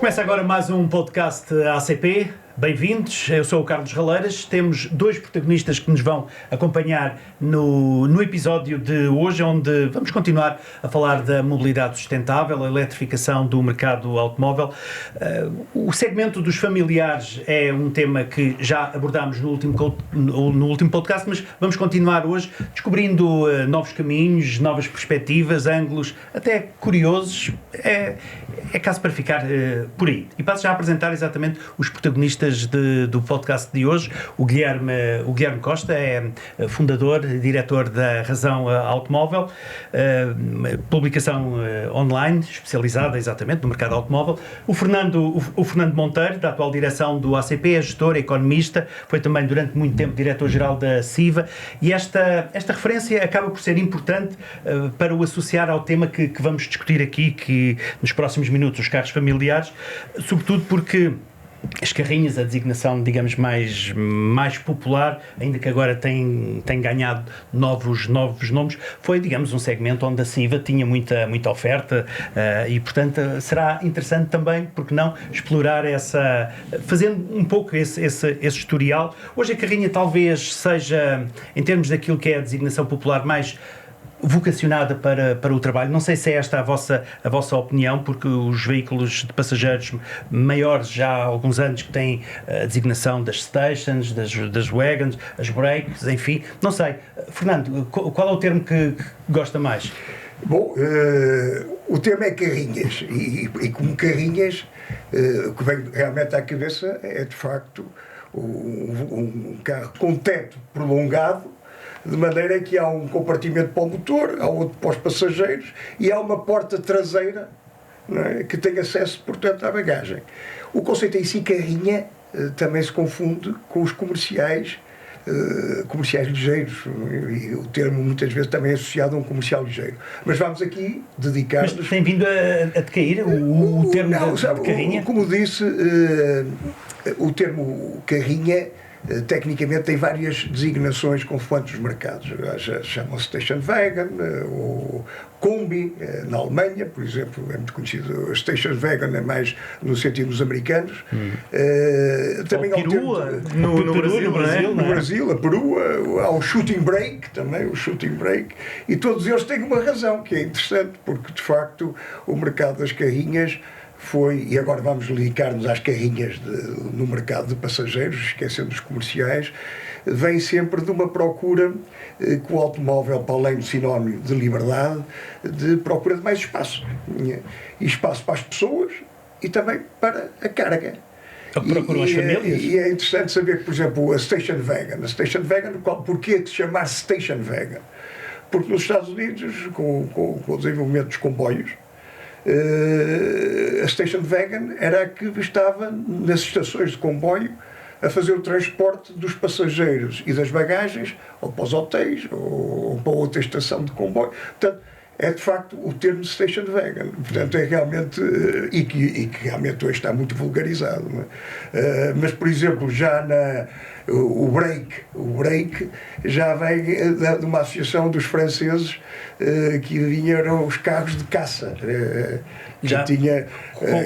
Começa agora mais um podcast ACP. Bem-vindos, eu sou o Carlos Raleiras. Temos dois protagonistas que nos vão acompanhar no episódio de hoje, onde vamos continuar a falar da mobilidade sustentável, a eletrificação do mercado automóvel. O segmento dos familiares é um tema que já abordámos no último podcast, mas vamos continuar hoje descobrindo novos caminhos, novas perspectivas, ângulos até curiosos. É caso para ficar por aí. E passo já a apresentar exatamente os protagonistas do podcast de hoje. O Guilherme Costa é fundador e diretor da Razão Automóvel, publicação online especializada exatamente no mercado automóvel. O Fernando Monteiro, da atual direção do ACP, é gestor, é economista, foi também durante muito tempo diretor-geral da CIVA, e esta referência acaba por ser importante para o associar ao tema que vamos discutir aqui, que nos próximos minutos, os carros familiares, sobretudo porque as carrinhas, a designação, digamos, mais popular, ainda que agora tem ganhado novos nomes, foi, digamos, um segmento onde a CIVA tinha muita oferta e, portanto, será interessante também, porque não, explorar fazendo um pouco esse historial. Hoje a carrinha talvez seja, em termos daquilo que é a designação popular, mais vocacionada para o trabalho. Não sei se é esta a vossa opinião, porque os veículos de passageiros maiores já há alguns anos que têm a designação das stations, das wagons, as breaks, enfim, não sei. Fernando, qual é o termo que gosta mais? Bom, o termo é carrinhas, e como carrinhas, o que vem realmente à cabeça é, de facto, um carro com teto prolongado, de maneira que há um compartimento para o motor, há outro para os passageiros e há uma porta traseira, não é, que tem acesso, portanto, à bagagem. O conceito em si, carrinha, também se confunde com os comerciais ligeiros, e o termo muitas vezes também é associado a um comercial ligeiro. Mas vamos aqui dedicar-nos... Mas tem vindo a decair o termo de carrinha? Como disse, o termo carrinha tecnicamente tem várias designações consoante os mercados. Chamam-se Station Wagon, ou Kombi, na Alemanha, por exemplo, é muito conhecido. Station Wagon é mais no sentido dos americanos. Também há o perua, termo no Brasil, no Brasil, a perua, há o shooting brake também, o shooting brake, e todos eles têm uma razão, que é interessante, porque de facto o mercado das carrinhas foi, e agora vamos dedicar-nos às carrinhas no mercado de passageiros, esquecendo os comerciais, vem sempre de uma procura que o automóvel, para além do sinónimo de liberdade, de procura de mais espaço. E espaço para as pessoas e também para a carga. Procuram as famílias. E é interessante saber que, por exemplo, a Station Wagon, porquê de chamar Station Wagon? Porque nos Estados Unidos, com o desenvolvimento dos comboios, a Station Wagon era a que estava nas estações de comboio a fazer o transporte dos passageiros e das bagagens ou para os hotéis ou para outra estação de comboio. Portanto, é de facto o termo Station Wagon. Portanto, é realmente, e que realmente hoje está muito vulgarizado. Não é? Mas, por exemplo, já o break já vem de uma associação dos franceses que eram os carros de caça. Já tinha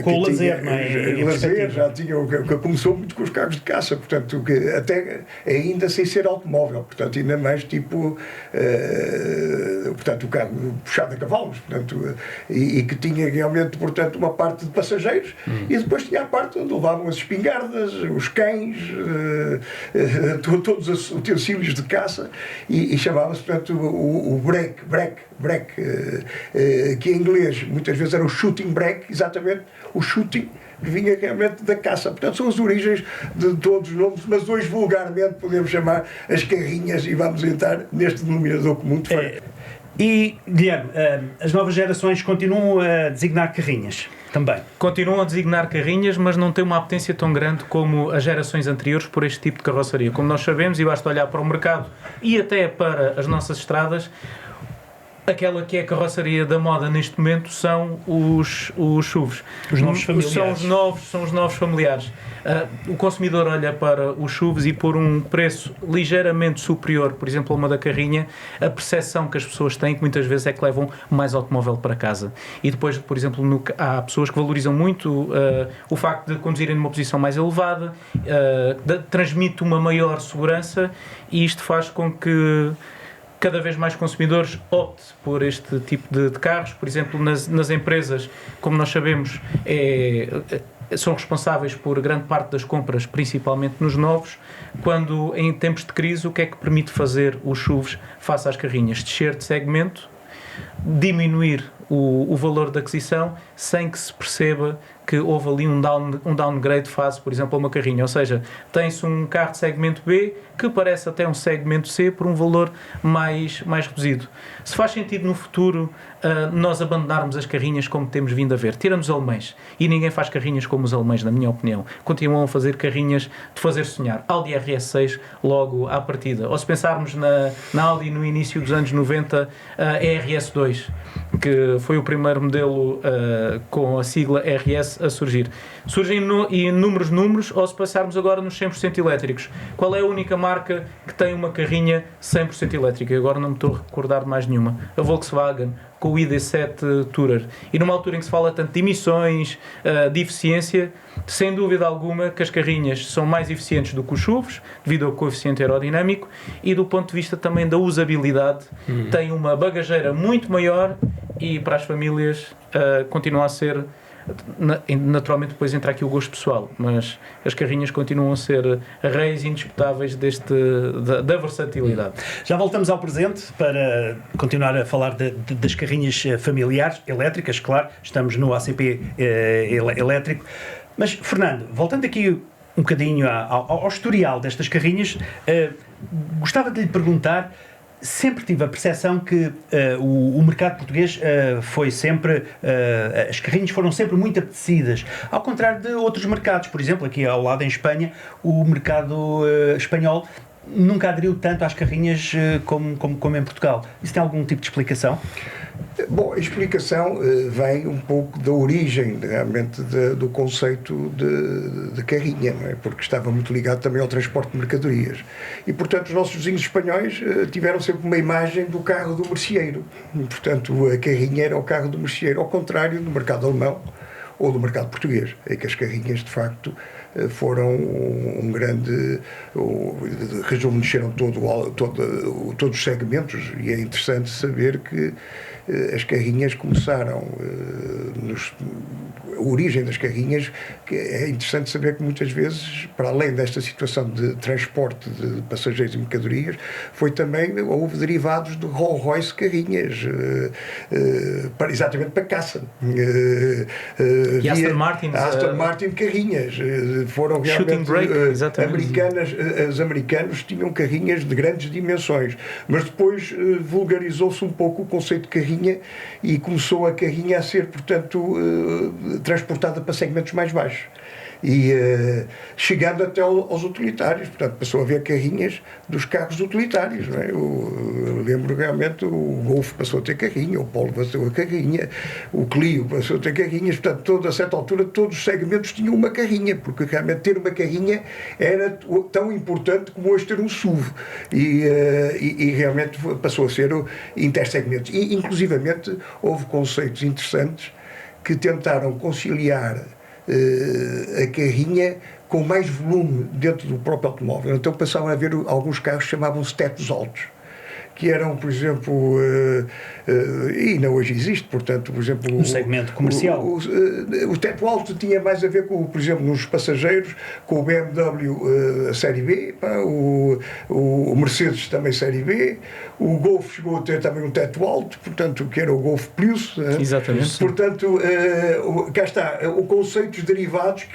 com o lazer, não é? Lazer, já tinha, que começou muito com os carros de caça, portanto, que até ainda sem ser automóvel, portanto, ainda mais tipo, portanto, o carro puxado a cavalos, portanto, e que tinha realmente, portanto, uma parte de passageiros, e depois tinha a parte onde levavam as espingardas, os cães, todos os utensílios de caça, e chamava-se, portanto, o break, que em inglês muitas vezes era o shooting break, exatamente o shooting que vinha realmente da caça. Portanto, são as origens de todos os nomes, mas hoje vulgarmente podemos chamar as carrinhas, e vamos entrar neste denominador comum de facto. E, Guilherme, as novas gerações continuam a designar carrinhas também? Continuam a designar carrinhas, mas não têm uma apetência tão grande como as gerações anteriores por este tipo de carroçaria. Como nós sabemos, e basta olhar para o mercado e até para as nossas estradas, aquela que é a carroçaria da moda neste momento são os SUVs. Os novos familiares. São os novos familiares. O consumidor olha para os SUVs e por um preço ligeiramente superior, por exemplo, a uma da carrinha, a percepção que as pessoas têm, que muitas vezes é que levam mais automóvel para casa. E depois, por exemplo, há pessoas que valorizam muito o facto de conduzirem numa posição mais elevada, transmite uma maior segurança, e isto faz com que cada vez mais consumidores optem por este tipo de carros. Por exemplo, nas empresas, como nós sabemos, são responsáveis por grande parte das compras, principalmente nos novos. Quando em tempos de crise, o que é que permite fazer os SUVs face às carrinhas? Descer de segmento, diminuir o valor da aquisição, sem que se perceba que houve ali um downgrade face, por exemplo, a uma carrinha. Ou seja, tem-se um carro de segmento B que parece até um segmento C por um valor mais reduzido. Se faz sentido no futuro nós abandonarmos as carrinhas como temos vindo a ver, tirando os alemães, e ninguém faz carrinhas como os alemães, na minha opinião, continuam a fazer carrinhas de fazer sonhar. Audi RS6 logo à partida. Ou se pensarmos na Audi no início dos anos 90, a RS2, que foi o primeiro modelo com a sigla RS a surgir. Surgem inúmeros números, ou se passarmos agora nos 100% elétricos. Qual é a única marca que tem uma carrinha 100% elétrica? Eu agora não me estou a recordar de mais nenhuma. A Volkswagen, com o ID7 Tourer. E numa altura em que se fala tanto de emissões, de eficiência, sem dúvida alguma que as carrinhas são mais eficientes do que os SUVs, devido ao coeficiente aerodinâmico, e do ponto de vista também da usabilidade, tem uma bagageira muito maior, e para as famílias continua a ser, naturalmente depois entra aqui o gosto pessoal, mas as carrinhas continuam a ser reis indisputáveis da versatilidade. Já voltamos ao presente para continuar a falar das carrinhas familiares, elétricas, claro, estamos no ACP elétrico. Mas, Fernando, voltando aqui um bocadinho ao historial destas carrinhas, gostava de lhe perguntar. Sempre tive a percepção que o mercado português foi sempre... as carrinhas foram sempre muito apetecidas, ao contrário de outros mercados. Por exemplo, aqui ao lado em Espanha, o mercado espanhol nunca aderiu tanto às carrinhas como em Portugal. Isso tem algum tipo de explicação? Bom, a explicação vem um pouco da origem, realmente, do conceito de carrinha, não é? Porque estava muito ligado também ao transporte de mercadorias. E, portanto, os nossos vizinhos espanhóis tiveram sempre uma imagem do carro do merceeiro. E, portanto, a carrinha era o carro do merceeiro, ao contrário do mercado alemão ou do mercado português, é que as carrinhas, de facto, foram um grande... rejuvenesceram todos os segmentos, e é interessante saber que as carrinhas começaram, a origem das carrinhas, que é interessante saber que muitas vezes, para além desta situação de transporte de passageiros e mercadorias, houve derivados de Rolls Royce carrinhas, exatamente para caça. E Aston Martin carrinhas, foram realmente americanas. Os americanos tinham carrinhas de grandes dimensões, mas depois vulgarizou-se um pouco o conceito de carrinha e começou a carrinha a ser, portanto, transportada para segmentos mais baixos. E chegando até aos utilitários, portanto, passou a haver carrinhas dos carros utilitários, não é? Eu lembro realmente, o Golf passou a ter carrinha, o Polo passou a carrinha, o Clio passou a ter carrinhas, portanto, a certa altura todos os segmentos tinham uma carrinha, porque realmente ter uma carrinha era tão importante como hoje ter um SUV, e realmente passou a ser intersegmentos. E, inclusivamente, houve conceitos interessantes que tentaram conciliar a carrinha com mais volume dentro do próprio automóvel. Então passavam a haver alguns carros que chamavam-se tetos altos, que eram, por exemplo, e ainda hoje existe, portanto, por exemplo... No segmento comercial. O teto alto tinha mais a ver com, por exemplo, nos passageiros, com o BMW Série B, o Mercedes também Série B, o Golf chegou a ter também um teto alto, portanto, que era o Golf Plus. Exatamente. Portanto, cá está, o conceitos derivados,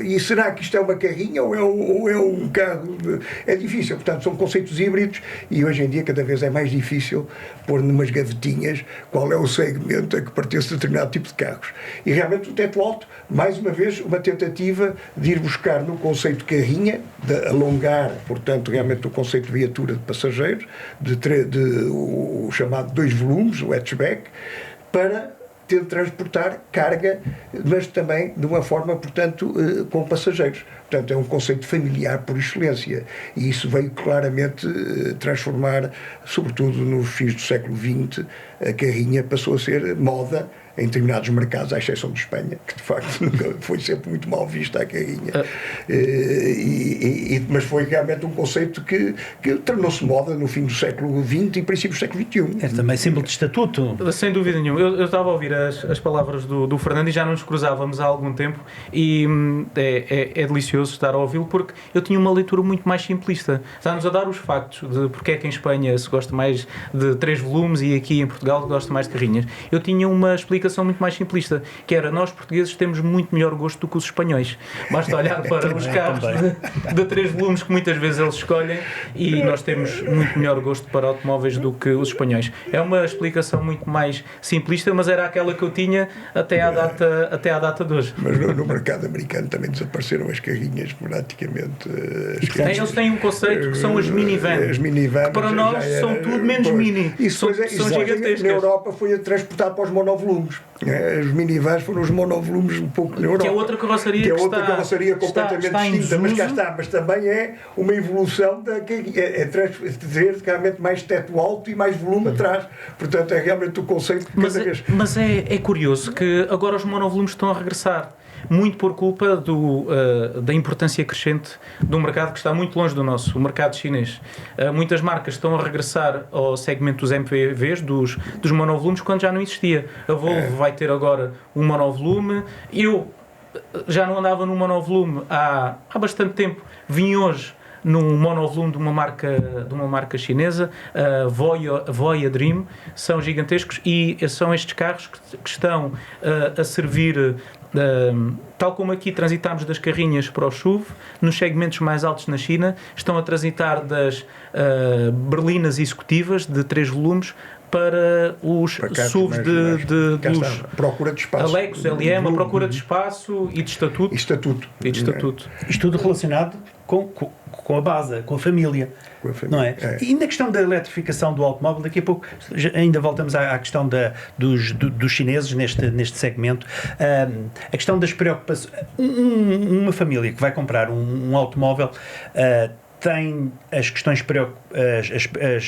e será que isto é uma carrinha ou é um carro? É difícil, portanto, são conceitos híbridos, e hoje em dia cada vez vez é mais difícil pôr numas gavetinhas qual é o segmento a que pertence a determinado tipo de carros. E realmente o teto alto, mais uma vez, uma tentativa de ir buscar no conceito de carrinha, de alongar, portanto, realmente o conceito de viatura de passageiros, o chamado 2 volumes, o hatchback, para transportar carga, mas também de uma forma, portanto, com passageiros. Portanto, é um conceito familiar por excelência. E isso veio claramente transformar, sobretudo nos fins do século XX, a carrinha passou a ser moda em determinados mercados, à exceção de Espanha, que de facto nunca foi sempre muito mal vista a carrinha. Mas foi realmente um conceito que tornou-se moda no fim do século XX e princípios do século XXI. É também símbolo de estatuto. Sem dúvida nenhuma. Eu estava a ouvir as palavras do Fernando e já não nos cruzávamos há algum tempo e é delicioso estar a ouvi-lo porque eu tinha uma leitura muito mais simplista. Está-nos a dar os factos de porque é que em Espanha se gosta mais de 3 volumes e aqui em Portugal se gosta mais de carrinhas. Eu tinha uma explicação muito mais simplista, que era nós portugueses temos muito melhor gosto do que os espanhóis. Basta olhar para os carros de 3 volumes que muitas vezes eles escolhem e nós temos muito melhor gosto para automóveis do que os espanhóis. É uma explicação muito mais simplista, mas era aquela que eu tinha até à data de hoje. Mas no mercado americano também desapareceram as carrinhas praticamente. Eles têm um conceito que são as minivans. As minivans que para nós são tudo menos mini. São gigantescas. Na Europa foi transportado para os monovolumes. As minivans foram os monovolumes um pouco na Europa. Que é outra carroceria que é outra carroceria completamente distinta, mas cá está. Mas também é uma evolução da trazer realmente mais teto alto e mais volume atrás. Portanto, é realmente o conceito que cada vez... Mas é curioso que agora os monovolumes estão a regressar. Muito por culpa da importância crescente de um mercado que está muito longe do nosso, o mercado chinês. Muitas marcas estão a regressar ao segmento dos MPVs, dos monovolumes, quando já não existia. A Volvo vai ter agora um monovolume. Eu já não andava num monovolume há bastante tempo. Vim hoje num monovolume de uma marca chinesa, a Voya Dream, são gigantescos e são estes carros que estão a servir... tal como aqui transitámos das carrinhas para o SUV, nos segmentos mais altos na China, estão a transitar das berlinas executivas de 3 volumes para os SUVs de luxo. Procura de espaço. A Lexus, LM, a procura de espaço e de estatuto. Isto tudo relacionado com a base, com a família. Não é? E na questão da eletrificação do automóvel, daqui a pouco ainda voltamos à questão dos chineses neste segmento. A questão das preocupações. Uma família que vai comprar um automóvel tem as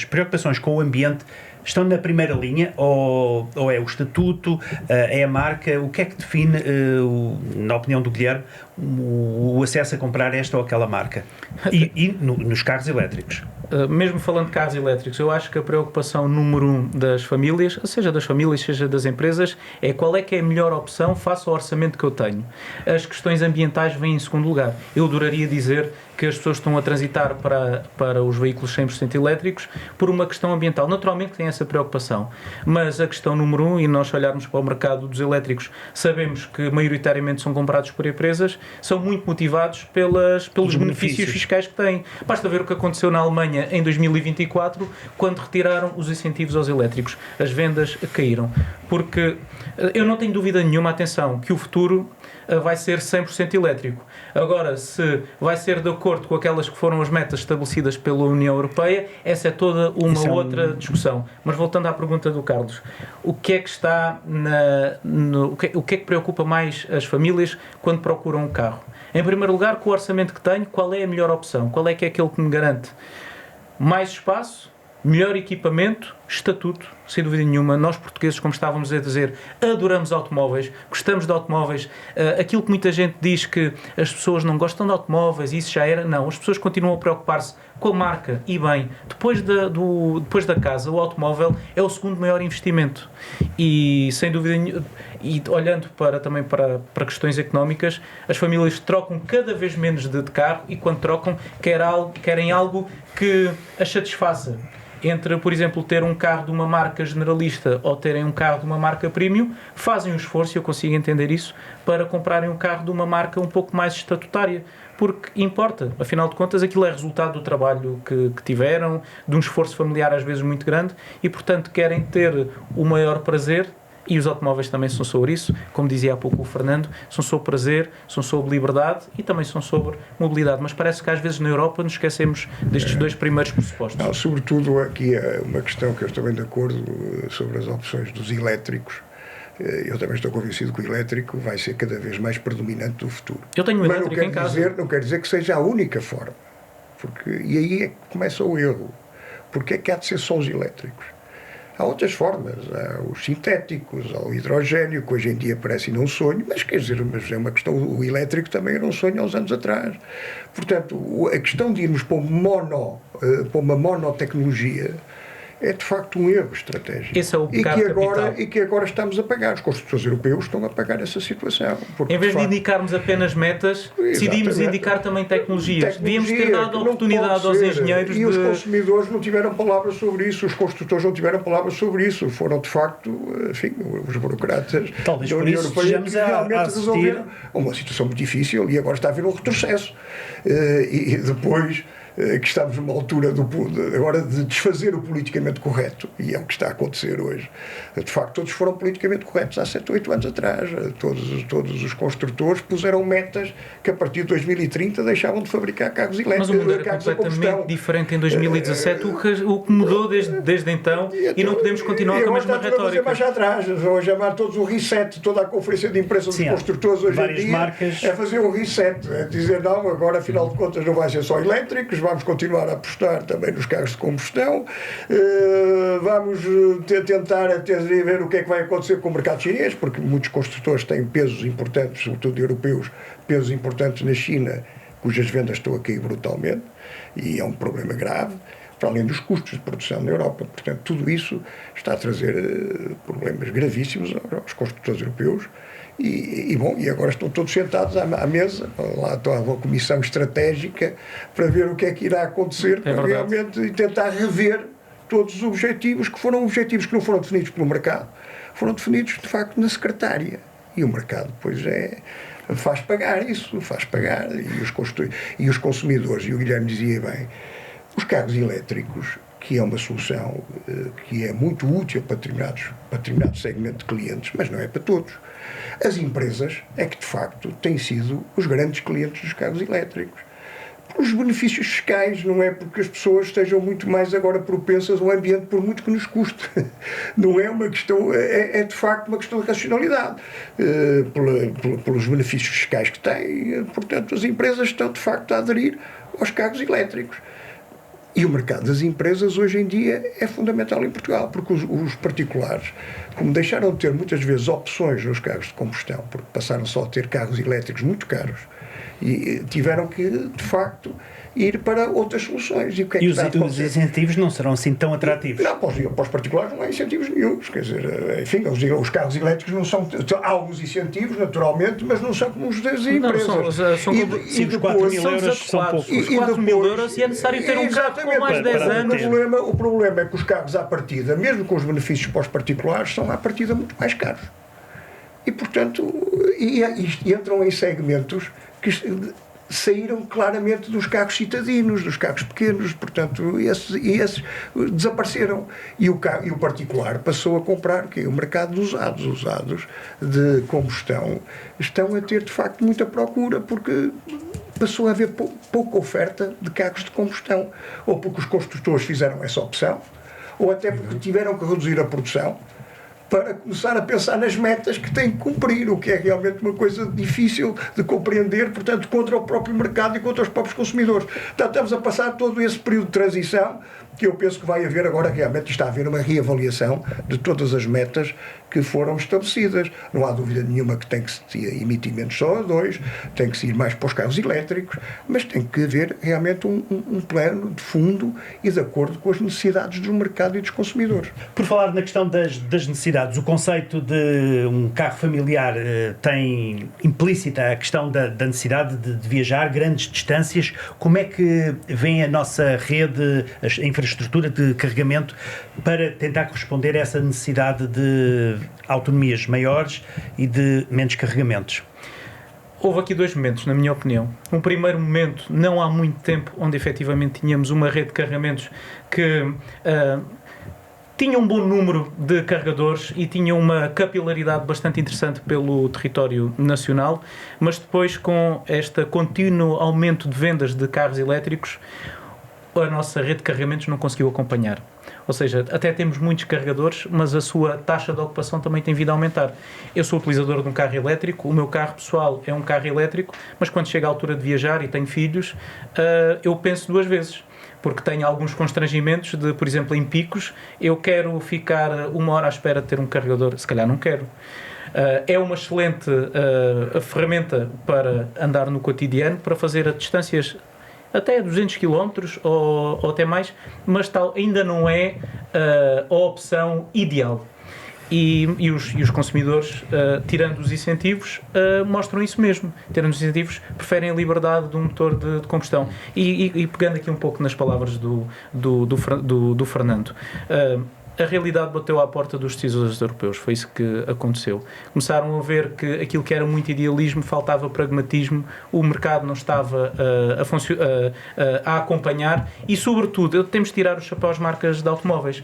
preocupações com o ambiente estão na primeira linha ou é o estatuto, é a marca? O que é que define, na opinião do Guilherme, o acesso a comprar esta ou aquela marca? E nos carros elétricos? Mesmo falando de carros elétricos, eu acho que a preocupação número 1 das famílias, seja das famílias, seja das empresas, é qual é que é a melhor opção face ao orçamento que eu tenho. As questões ambientais vêm em segundo lugar. Eu adoraria dizer que as pessoas estão a transitar para os veículos 100% elétricos por uma questão ambiental. Naturalmente que tem essa preocupação, mas a questão número 1, e nós olharmos para o mercado dos elétricos, sabemos que maioritariamente são comprados por empresas, são muito motivados pelos benefícios fiscais que têm. Basta ver o que aconteceu na Alemanha em 2024, quando retiraram os incentivos aos elétricos. As vendas caíram. Porque eu não tenho dúvida nenhuma, atenção, que o futuro vai ser 100% elétrico. Agora, se vai ser de acordo com aquelas que foram as metas estabelecidas pela União Europeia, essa é toda uma outra discussão. Mas voltando à pergunta do Carlos, o que é que está o que é que preocupa mais as famílias quando procuram um carro? Em primeiro lugar, com o orçamento que tenho, qual é a melhor opção? Qual é que é aquele que me garante mais espaço, melhor equipamento, estatuto? Sem dúvida nenhuma. Nós portugueses, como estávamos a dizer, adoramos automóveis, gostamos de automóveis. Aquilo que muita gente diz que as pessoas não gostam de automóveis, isso já era, não. As pessoas continuam a preocupar-se com a marca e bem. Depois da casa, o automóvel é o segundo maior investimento. E sem dúvida nenhuma, e olhando também para questões económicas, as famílias trocam cada vez menos de carro e quando trocam querem algo que as satisfaça. entre, por exemplo, ter um carro de uma marca generalista ou terem um carro de uma marca premium, fazem um esforço, e eu consigo entender isso, para comprarem um carro de uma marca um pouco mais estatutária. Porque importa, afinal de contas, aquilo é resultado do trabalho que tiveram, de um esforço familiar às vezes muito grande, e portanto querem ter o maior prazer. E os automóveis também são sobre isso, como dizia há pouco o Fernando, são sobre prazer, são sobre liberdade e também são sobre mobilidade. Mas parece que às vezes na Europa nos esquecemos destes dois primeiros pressupostos. Não, sobretudo aqui é uma questão que eu estou bem de acordo sobre as opções dos elétricos. Eu também estou convencido que o elétrico vai ser cada vez mais predominante do futuro. Eu tenho um elétrico em casa. Não quer dizer que seja a única forma. E aí é que começa o erro. Porque é que há de ser só os elétricos? Há outras formas, há os sintéticos, há o hidrogênio, que hoje em dia parece não um sonho, mas quer dizer, mas é uma questão, o elétrico também era um sonho há uns anos atrás. Portanto, a questão de irmos para uma monotecnologia é de facto um erro estratégico. Esse é o pecado capital. E que agora estamos a pagar. Os construtores europeus estão a pagar essa situação. Porque, em vez de indicarmos apenas metas, decidimos indicar também tecnologias. Devíamos ter dado a oportunidade aos engenheiros e os consumidores não tiveram palavras sobre isso, os construtores não tiveram palavras sobre isso. Foram, de facto, enfim, os burocratas talvez da por União isso Europeia que realmente resolveram a uma situação muito difícil e agora está a haver um retrocesso. E depois que estamos numa altura agora de desfazer o politicamente correto, e é o que está a acontecer hoje. De facto, todos foram politicamente corretos há 7 ou 8 anos atrás. Todos os construtores puseram metas que a partir de 2030 deixavam de fabricar carros elétricos. Mas o mundo era completamente diferente em 2017, o que mudou desde então, e não podemos continuar com a mesma retórica. Mais atrás, vão chamar todos o reset, toda a conferência de imprensa dos construtores hoje em dia marcas. É fazer um reset, é dizer não, agora afinal de contas não vai ser só elétricos, vamos continuar a apostar também nos carros de combustão, vamos tentar até ver o que é que vai acontecer com o mercado chinês, porque muitos construtores têm pesos importantes, sobretudo europeus, pesos importantes na China, cujas vendas estão a cair brutalmente, e é um problema grave, para além dos custos de produção na Europa. Portanto, tudo isso está a trazer problemas gravíssimos aos construtores europeus. E agora estão todos sentados à mesa, lá está uma comissão estratégica para ver o que é que irá acontecer, para realmente e tentar rever todos os objetivos, que foram objetivos que não foram definidos pelo mercado, foram definidos de facto na secretária. E o mercado, pois faz pagar isso, faz pagar. E os consumidores, e o Guilherme dizia bem, os carros elétricos, que é uma solução que é muito útil para determinado segmento de clientes, mas não é para todos. As empresas é que, de facto, têm sido os grandes clientes dos carros elétricos. Pelos benefícios fiscais, não é porque as pessoas estejam muito mais agora propensas ao ambiente, por muito que nos custe. Não é uma questão, é de facto uma questão de racionalidade. Pelos benefícios fiscais que têm, portanto, as empresas estão, de facto, a aderir aos carros elétricos. E o mercado das empresas hoje em dia é fundamental em Portugal, porque os particulares, como deixaram de ter muitas vezes opções nos carros de combustão, porque passaram só a ter carros elétricos muito caros, e tiveram que, de facto, ir para outras soluções. E os incentivos não serão assim tão atrativos? Não, para os particulares não há incentivos nenhums. Quer dizer, enfim, os carros elétricos não são... Há alguns incentivos, naturalmente, mas não são como os das empresas. Os 4 mil euros são poucos. Os 4 mil euros e é necessário ter um carro com mais 10 anos. O problema é que os carros à partida, mesmo com os benefícios para os particulares, são à partida muito mais caros. E, portanto, entram em segmentos que saíram claramente dos carros citadinos, dos carros pequenos, portanto, esses desapareceram. E o particular passou a comprar o mercado de usados de combustão estão a ter, de facto, muita procura, porque passou a haver pouca oferta de carros de combustão, ou porque os construtores fizeram essa opção, ou até porque tiveram que reduzir a produção, para começar a pensar nas metas que têm que cumprir, o que é realmente uma coisa difícil de compreender, portanto, contra o próprio mercado e contra os próprios consumidores. Portanto, estamos a passar todo esse período de transição, que eu penso que vai haver agora, realmente está a haver uma reavaliação de todas as metas que foram estabelecidas. Não há dúvida nenhuma que tem que se emitir menos CO2, tem que se ir mais para os carros elétricos, mas tem que haver realmente um plano de fundo e de acordo com as necessidades do mercado e dos consumidores. Por falar na questão das necessidades, o conceito de um carro familiar tem implícita a questão da necessidade de viajar grandes distâncias. Como é que vem a nossa rede, a infraestrutura infraestrutura de carregamento para tentar corresponder a essa necessidade de autonomias maiores e de menos carregamentos? Houve aqui dois momentos, na minha opinião. Um primeiro momento, não há muito tempo, onde efetivamente tínhamos uma rede de carregamentos que tinha um bom número de carregadores e tinha uma capilaridade bastante interessante pelo território nacional, mas depois, com este contínuo aumento de vendas de carros elétricos, a nossa rede de carregamentos não conseguiu acompanhar. Ou seja, até temos muitos carregadores, mas a sua taxa de ocupação também tem vindo a aumentar. Eu sou utilizador de um carro elétrico, o meu carro pessoal é um carro elétrico, mas quando chega a altura de viajar e tenho filhos, eu penso duas vezes. Porque tenho alguns constrangimentos de, por exemplo, em picos, eu quero ficar 1 hora à espera de ter um carregador, se calhar não quero. É uma excelente ferramenta para andar no cotidiano, para fazer a distâncias até 200 km ou até mais, mas tal ainda não é a opção ideal. E os consumidores, tirando os incentivos, mostram isso mesmo. Tirando os incentivos, preferem a liberdade de um motor de combustão. E pegando aqui um pouco nas palavras do Fernando, a realidade bateu à porta dos decisores europeus, foi isso que aconteceu. Começaram a ver que aquilo que era muito idealismo, faltava pragmatismo, o mercado não estava a acompanhar e, sobretudo, temos de tirar o chapéu às marcas de automóveis.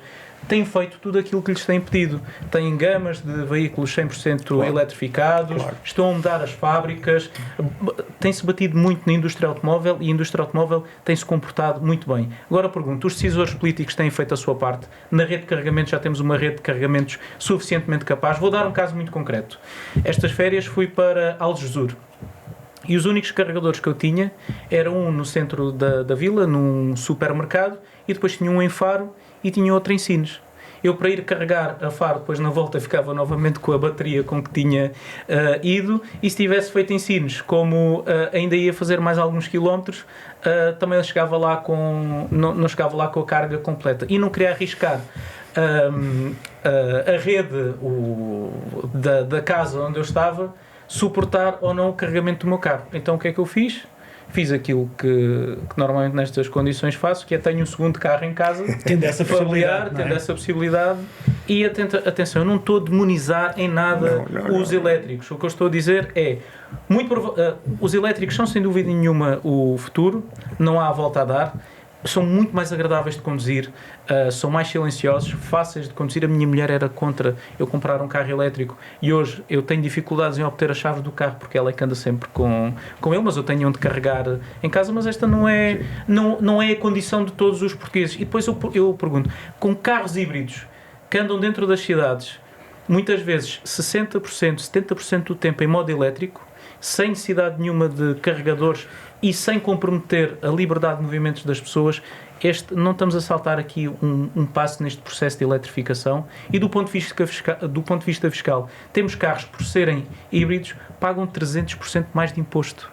Têm feito tudo aquilo que lhes têm pedido. Têm gamas de veículos 100% eletrificados, estão a mudar as fábricas, tem-se batido muito na indústria automóvel e a indústria automóvel tem-se comportado muito bem. Agora pergunto, os decisores políticos têm feito a sua parte? Na rede de carregamentos já temos uma rede de carregamentos suficientemente capaz. Vou dar um caso muito concreto. Estas férias fui para Algesur. E os únicos carregadores que eu tinha era um no centro da vila, num supermercado, e depois tinha um em Faro e tinha outro em Sines. Eu, para ir carregar a Faro, depois na volta ficava novamente com a bateria com que tinha ido, e se tivesse feito em Sines, como ainda ia fazer mais alguns quilómetros, também não chegava lá com a carga completa. E não queria arriscar a rede da casa onde eu estava suportar ou não o carregamento do meu carro. Então o que é que eu fiz? Fiz aquilo que normalmente nestas condições faço, que é tenho um segundo carro em casa, tendo essa possibilidade, e atenção, eu não estou a demonizar em nada os elétricos. O que eu estou a dizer é, os elétricos são sem dúvida nenhuma o futuro, não há a volta a dar, são muito mais agradáveis de conduzir, são mais silenciosos, fáceis de conduzir. A minha mulher era contra eu comprar um carro elétrico e hoje eu tenho dificuldades em obter a chave do carro porque ela é que anda sempre com ele, mas eu tenho onde carregar em casa, mas esta não é a condição de todos os portugueses. E depois eu pergunto, com carros híbridos que andam dentro das cidades, muitas vezes 60%, 70% do tempo em modo elétrico, sem necessidade nenhuma de carregadores e sem comprometer a liberdade de movimentos das pessoas, não estamos a saltar aqui um passo neste processo de eletrificação. E do ponto de vista fiscal, temos carros, por serem híbridos, pagam 300% mais de imposto.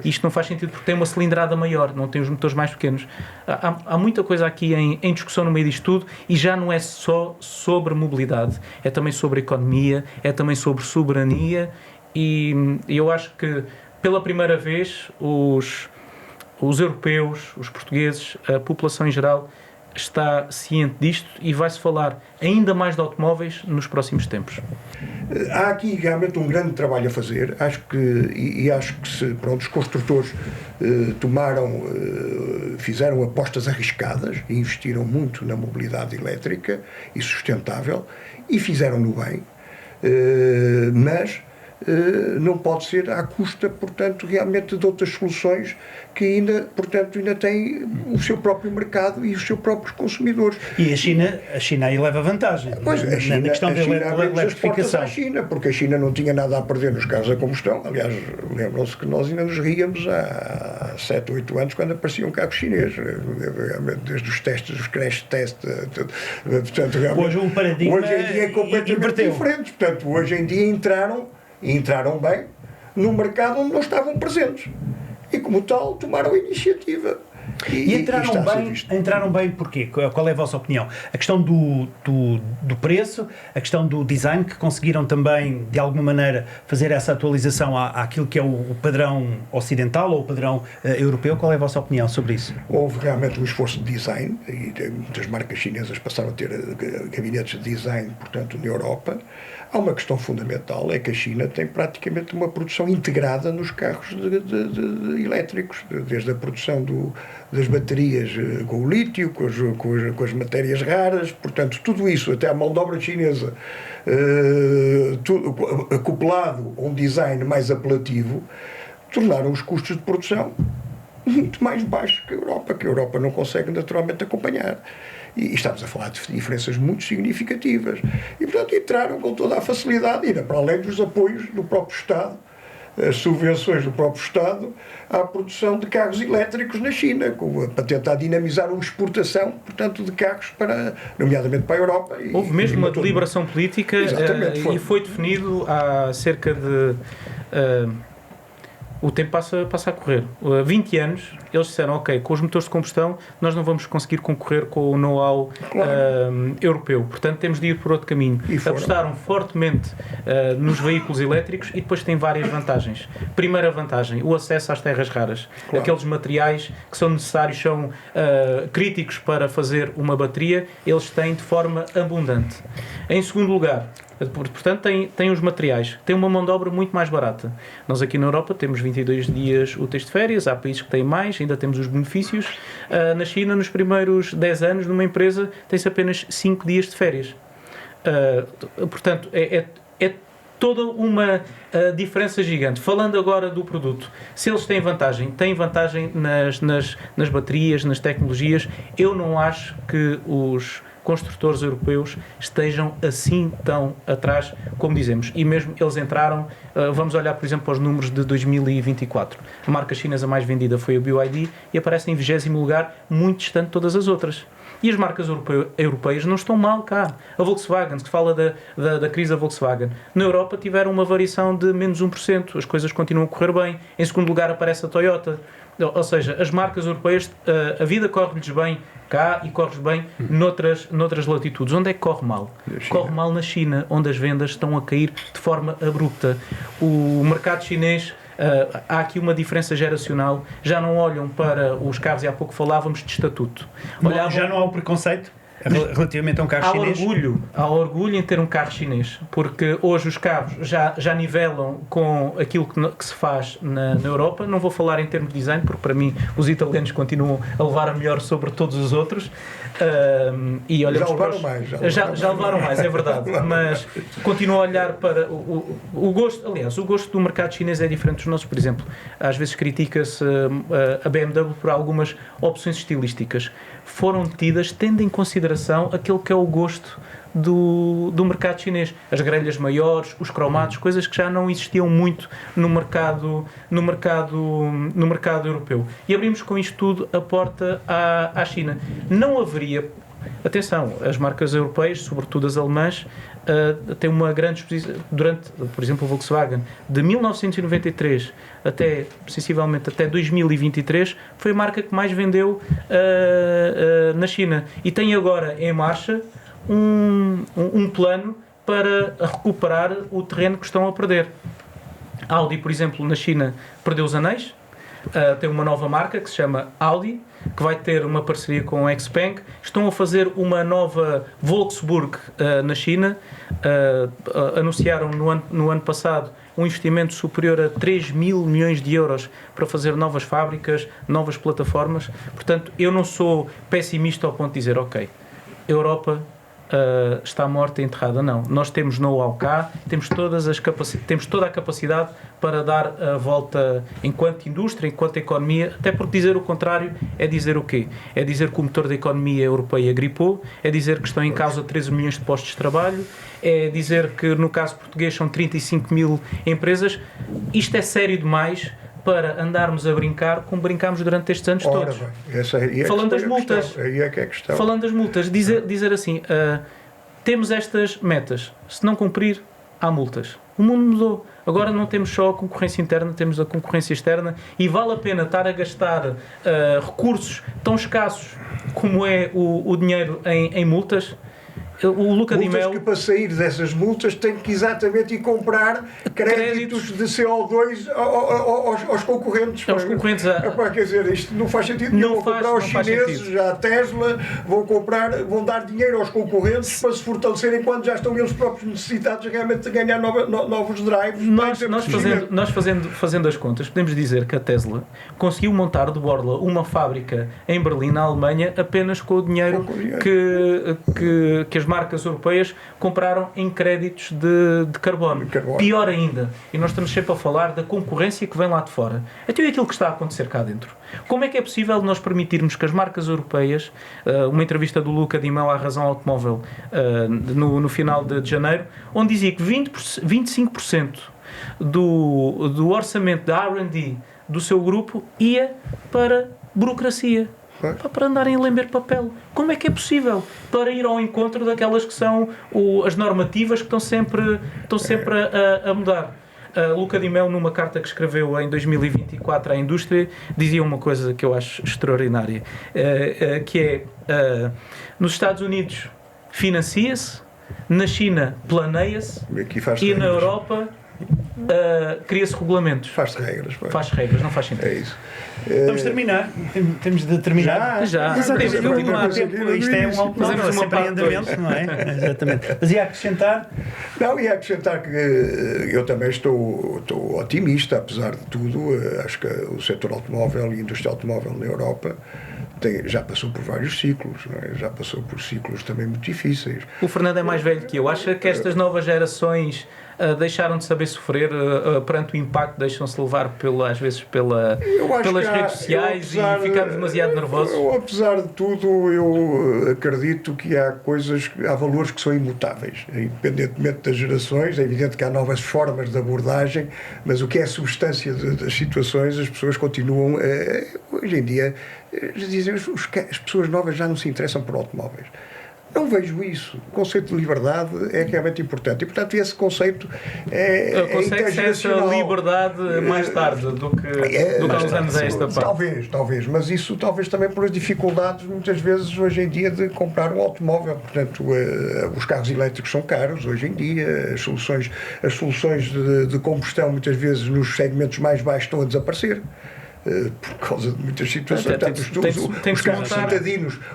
Isto não faz sentido porque tem uma cilindrada maior, não tem os motores mais pequenos. Há muita coisa aqui em discussão no meio disto tudo, e já não é só sobre mobilidade, é também sobre economia, é também sobre soberania, e eu acho que pela primeira vez os europeus, os portugueses, a população em geral está ciente disto e vai-se falar ainda mais de automóveis nos próximos tempos. Há aqui realmente um grande trabalho a fazer. Acho que os construtores fizeram apostas arriscadas e investiram muito na mobilidade elétrica e sustentável e fizeram-no bem, mas não pode ser à custa, portanto, realmente de outras soluções que ainda têm o seu próprio mercado e os seus próprios consumidores. E a China aí leva vantagem. Pois, a China, na questão da eletrificação. à China, porque a China não tinha nada a perder nos carros a combustão. Aliás, lembram-se que nós ainda nos ríamos há 7 ou 8 anos quando aparecia um carro chinês, desde os testes, os crash tests. Portanto, hoje o paradigma hoje em dia é completamente diferente. Portanto, hoje em dia entraram bem no mercado onde não estavam presentes. E, como tal, tomaram a iniciativa. E está a ser visto. entraram bem porquê? Qual é a vossa opinião? A questão do preço, a questão do design, que conseguiram também, de alguma maneira, fazer essa atualização àquilo que é o padrão ocidental ou o padrão europeu. Qual é a vossa opinião sobre isso? Houve realmente um esforço de design, e muitas marcas chinesas passaram a ter gabinetes de design, portanto, na Europa. Há uma questão fundamental, é que a China tem praticamente uma produção integrada nos carros elétricos, desde a produção das baterias com o lítio, com as matérias raras, portanto, tudo isso, até a mão de obra chinesa, tudo acoplado a um design mais apelativo, tornaram os custos de produção muito mais baixos que a Europa não consegue naturalmente acompanhar. E estamos a falar de diferenças muito significativas. E, portanto, entraram com toda a facilidade, e para além dos apoios do próprio Estado, as subvenções do próprio Estado à produção de carros elétricos na China, para tentar dinamizar uma exportação, portanto, de carros, nomeadamente para a Europa. Houve mesmo uma deliberação política e foi definido há cerca de... o tempo passa a correr. 20 anos, eles disseram, ok, com os motores de combustão nós não vamos conseguir concorrer com o know-how europeu, portanto temos de ir por outro caminho. Apostaram fortemente nos veículos elétricos e depois tem várias vantagens. Primeira vantagem, o acesso às terras raras. Claro. Aqueles materiais que são necessários, são críticos para fazer uma bateria, eles têm de forma abundante. Em segundo lugar, portanto, tem os materiais, tem uma mão de obra muito mais barata. Nós aqui na Europa temos 22 dias úteis de férias, há países que têm mais, ainda temos os benefícios. Na China, nos primeiros 10 anos, numa empresa, tem-se apenas 5 dias de férias. Portanto, é toda uma diferença gigante. Falando agora do produto, se eles têm vantagem nas baterias, nas tecnologias, eu não acho que os construtores europeus estejam assim tão atrás como dizemos. E mesmo eles entraram, vamos olhar por exemplo para os números de 2024. A marca chinesa mais vendida foi a BYD e aparece em 20º lugar, muito distante de todas as outras. E as marcas europeias não estão mal cá. A Volkswagen, se fala da crise da Volkswagen, na Europa tiveram uma variação de menos 1%, as coisas continuam a correr bem. Em segundo lugar aparece a Toyota. Ou seja, as marcas europeias, a vida corre-lhes bem cá e corre bem noutras latitudes. Onde é que corre mal? Corre mal na China, onde as vendas estão a cair de forma abrupta. O mercado chinês, há aqui uma diferença geracional, já não olham para os carros, e há pouco falávamos de estatuto. Já não há o preconceito relativamente a um carro chinês? Há orgulho em ter um carro chinês, porque hoje os carros já nivelam com aquilo que se faz na Europa. Não vou falar em termos de design, porque para mim os italianos continuam a levar a melhor sobre todos os outros. E olhamos já levaram mais, é verdade, mas continuo a olhar para o gosto. Aliás, o gosto do mercado chinês é diferente dos nossos. Por exemplo, às vezes critica-se a BMW por algumas opções estilísticas. Foram tidas tendo em consideração aquele que é o gosto do mercado chinês. As grelhas maiores, os cromados, coisas que já não existiam muito no mercado europeu. E abrimos com isto tudo a porta à China. Não haveria... Atenção, as marcas europeias, sobretudo as alemãs, têm uma grande exposição. Durante, por exemplo, a Volkswagen, de 1993 sensivelmente até 2023, foi a marca que mais vendeu na China. E tem agora em marcha um plano para recuperar o terreno que estão a perder. A Audi, por exemplo, na China, perdeu os anéis. Tem uma nova marca que se chama Audi, que vai ter uma parceria com a XPeng. Estão a fazer uma nova Volkswagen na China. Anunciaram no ano passado um investimento superior a 3 mil milhões de euros para fazer novas fábricas, novas plataformas. Portanto, eu não sou pessimista ao ponto de dizer, ok, a Europa está morta e enterrada. Não, nós temos know-how cá, temos toda a capacidade para dar a volta enquanto indústria, enquanto economia, até porque dizer o contrário é dizer o quê? É dizer que o motor da economia europeia gripou, é dizer que estão em causa 13 milhões de postos de trabalho, é dizer que no caso português são 35 mil empresas. Isto é sério demais para andarmos a brincar como brincámos durante estes anos todos. Falando das multas. Falando das multas, dizer assim, temos estas metas, se não cumprir, há multas. O mundo mudou. Agora não temos só a concorrência interna, temos a concorrência externa e vale a pena estar a gastar recursos tão escassos como é o dinheiro em multas. O Luca Di Multas Mel... que para sair dessas multas tem que exatamente ir comprar créditos de CO2 aos concorrentes. Aos concorrentes. Quer dizer, isto não faz sentido nenhum. Vão comprar aos chineses, já a Tesla, vão dar dinheiro aos concorrentes para se fortalecerem quando já estão eles próprios necessitados realmente de ganhar novos drives. Nós fazendo as contas, podemos dizer que a Tesla conseguiu montar de borla uma fábrica em Berlim, na Alemanha, apenas com o dinheiro que as marcas europeias compraram em créditos de carbono. Pior ainda, e nós estamos sempre a falar da concorrência que vem lá de fora. Então é aquilo que está a acontecer cá dentro. Como é que é possível nós permitirmos que as marcas europeias, uma entrevista do Luca Di Mel à Razão Automóvel no final de janeiro, onde dizia que 25% do orçamento da R&D do seu grupo ia para burocracia. Para andarem a lamber papel. Como é que é possível? Para ir ao encontro daquelas que são as normativas que estão sempre a mudar. Luca Di Mel, numa carta que escreveu em 2024 à indústria, dizia uma coisa que eu acho extraordinária, que é, nos Estados Unidos financia-se, na China planeia-se e na Europa cria-se regulamentos. Faz-se regras. Faz regras, não faz sentido. É isso. Vamos terminar. Temos de terminar. Já. Isto é um automóvel sempre em andamento, não é? Exatamente. Mas ia acrescentar? Não, ia acrescentar que eu também estou otimista, apesar de tudo. Acho que o setor automóvel e a indústria automóvel na Europa já passou por vários ciclos, não é? Já passou por ciclos também muito difíceis. O Fernando é mais velho que eu. Acha que estas novas gerações deixaram de saber sofrer perante o impacto, deixam-se levar às vezes pelas redes sociais e ficarmos demasiado nervosos? Apesar de tudo, eu acredito que há valores que são imutáveis, independentemente das gerações. É evidente que há novas formas de abordagem, mas o que é a substância das situações, as pessoas continuam, hoje em dia, dizem, as pessoas novas já não se interessam por automóveis. Não vejo isso. O conceito de liberdade é realmente importante. E, portanto, esse conceito consegue-se essa liberdade mais tarde do que há uns anos a esta parte. Talvez. Mas isso talvez também por as dificuldades, muitas vezes, hoje em dia, de comprar um automóvel. Portanto, os carros elétricos são caros hoje em dia. As soluções de combustão, muitas vezes, nos segmentos mais baixos estão a desaparecer. Por causa de muitas situações.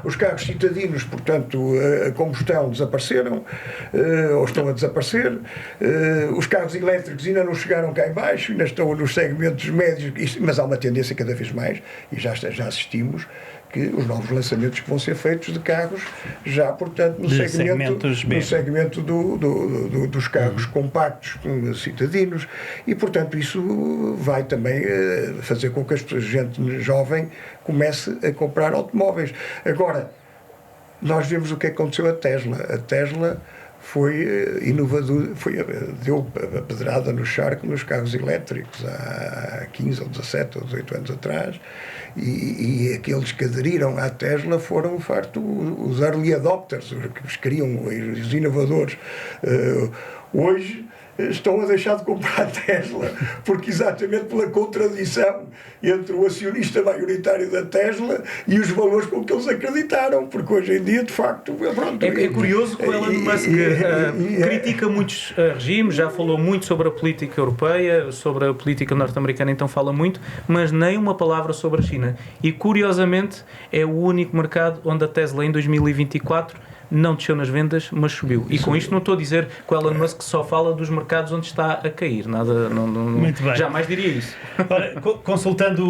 Os carros citadinos, portanto, a combustão desapareceram, ou estão a desaparecer. Os carros elétricos ainda não chegaram cá em baixo, ainda estão nos segmentos médios, mas há uma tendência cada vez mais, e já assistimos, que os novos lançamentos que vão ser feitos de carros já, portanto, no segmento dos carros compactos citadinos, e, portanto, isso vai também fazer com que a gente jovem comece a comprar automóveis. Agora, nós vemos o que aconteceu à Tesla. A Tesla foi inovador, deu a pedrada no charco nos carros elétricos há 15 ou 17 ou 18 anos atrás, e aqueles que aderiram à Tesla foram, de facto, os early adopters, os que queriam, os inovadores. Hoje estão a deixar de comprar a Tesla, porque exatamente pela contradição entre o acionista maioritário da Tesla e os valores com que eles acreditaram, porque hoje em dia, de facto, pronto. É curioso que o Elon Musk critica muitos regimes, já falou muito sobre a política europeia, sobre a política norte-americana, então fala muito, mas nem uma palavra sobre a China. E, curiosamente, é o único mercado onde a Tesla, em 2024, não desceu nas vendas, mas subiu. E com isto não estou a dizer que o Elon Musk só fala dos mercados onde está a cair. Muito bem. Jamais diria isso. Ora, consultando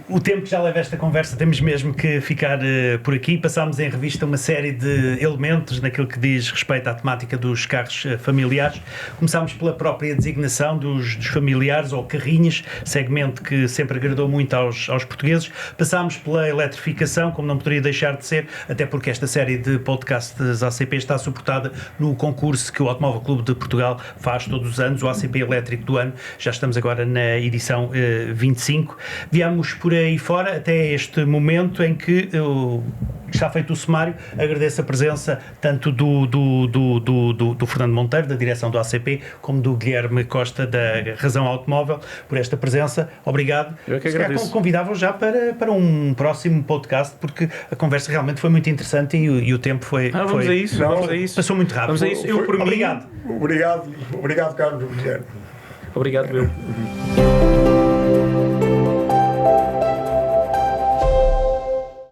o tempo que já leva esta conversa, temos mesmo que ficar por aqui. Passámos em revista uma série de elementos naquilo que diz respeito à temática dos carros familiares. Começámos pela própria designação dos familiares ou carrinhas, segmento que sempre agradou muito aos portugueses. Passámos pela eletrificação, como não poderia deixar de ser, até porque esta série de podcasts ACP está suportada no concurso que o Automóvel Clube de Portugal faz todos os anos, o ACP Elétrico do Ano. Já estamos agora na edição 25. Viemos por aí fora até este momento em que está feito o sumário. Agradeço a presença tanto do Fernando Monteiro, da direção do ACP, como do Guilherme Costa, da Razão Automóvel, por esta presença. Obrigado. Eu é que agradeço. Convidava-o já para um próximo podcast, porque a conversa realmente foi muito interessante e o tempo foi... Vamos a isso, vamos a isso. Passou muito rápido. Vamos a isso. Eu, por mim... Obrigado. Obrigado, Carlos Guilherme. Obrigado, eu.